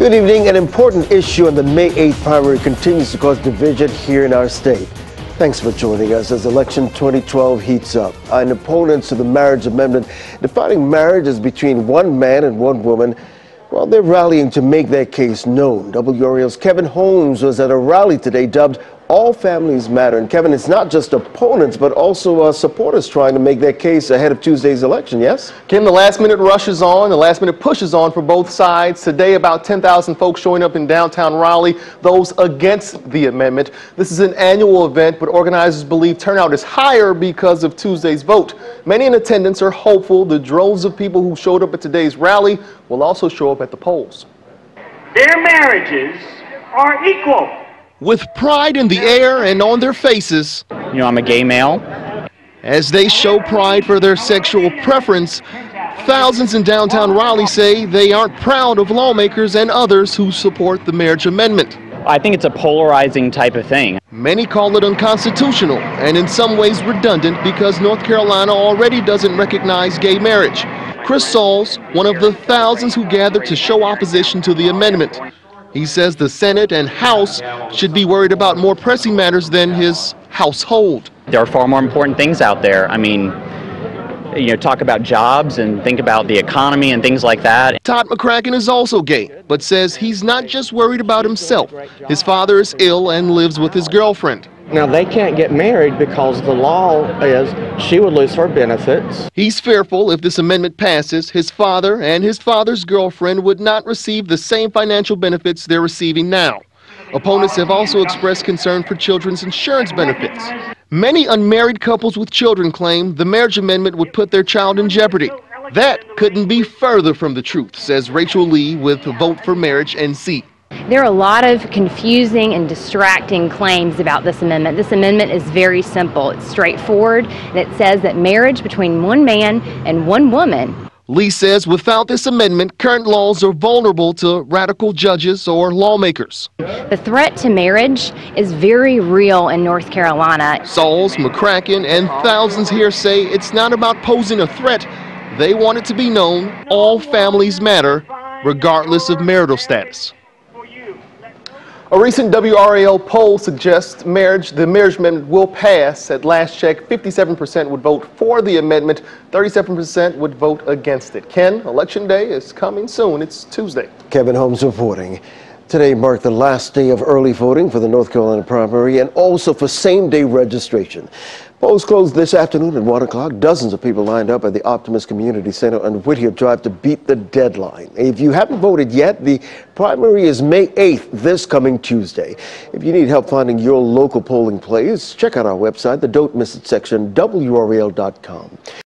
Good evening. An important issue on the May 8th primary continues to cause division here in our state. Thanks for joining us as election 2012 heats up. And opponents to the marriage amendment defining marriage as between one man and one woman, well, they're rallying to make their case known. WRAL's Kevin Holmes was at a rally today dubbed All Families Matter. And Kevin, it's not just opponents, but also supporters trying to make their case ahead of Tuesday's election, yes? Kim, the last minute rush is on, the last minute push is on for both sides. Today, about 10,000 folks showing up in downtown Raleigh, those against the amendment. This is an annual event, but organizers believe turnout is higher because of Tuesday's vote. Many in attendance are hopeful the droves of people who showed up at today's rally will also show up at the polls. Their marriages are equal. With pride in the air and on their faces, You know, I'm a gay male. as they show pride for their sexual preference, thousands in downtown Raleigh say they aren't proud of lawmakers and others who support the marriage amendment. I think it's a polarizing type of thing. Many call it unconstitutional and in some ways redundant because North Carolina already doesn't recognize gay marriage. Chris Sauls, one of the thousands who gathered to show opposition to the amendment. He says the Senate and House should be worried about more pressing matters than his household. There are far more important things out there. I mean, you know, talk about jobs and think about the economy and things like that. Todd McCracken is also gay, but says he's not just worried about himself. His father is ill and lives with his girlfriend. Now, they can't get married because the law is she would lose her benefits. He's fearful if this amendment passes, his father and his father's girlfriend would not receive the same financial benefits they're receiving now. Opponents have also expressed concern for children's insurance benefits. Many unmarried couples with children claim the marriage amendment would put their child in jeopardy. That couldn't be further from the truth, says Rachel Lee with Vote for Marriage NC. There are a lot of confusing and distracting claims about this amendment. This amendment is very simple. It's straightforward, and it says that marriage between one man and one woman. Lee says without this amendment, current laws are vulnerable to radical judges or lawmakers. The threat to marriage is very real in North Carolina. Sauls, McCracken, and thousands here say it's not about posing a threat. They want it to be known all families matter, regardless of marital status. A recent WRAL poll suggests the marriage amendment will pass. At last check, 57% would vote for the amendment, 37% would vote against it. Ken, Election Day is coming soon. It's Tuesday. Kevin Holmes reporting. Today marked the last day of early voting for the North Carolina primary and also for same-day registration. Polls closed this afternoon at 1 o'clock. Dozens of people lined up at the Optimist Community Center on Whittier Drive to beat the deadline. If you haven't voted yet, the primary is May 8th, this coming Tuesday. If you need help finding your local polling place, check out our website, the Don't Miss It section, WRAL.com.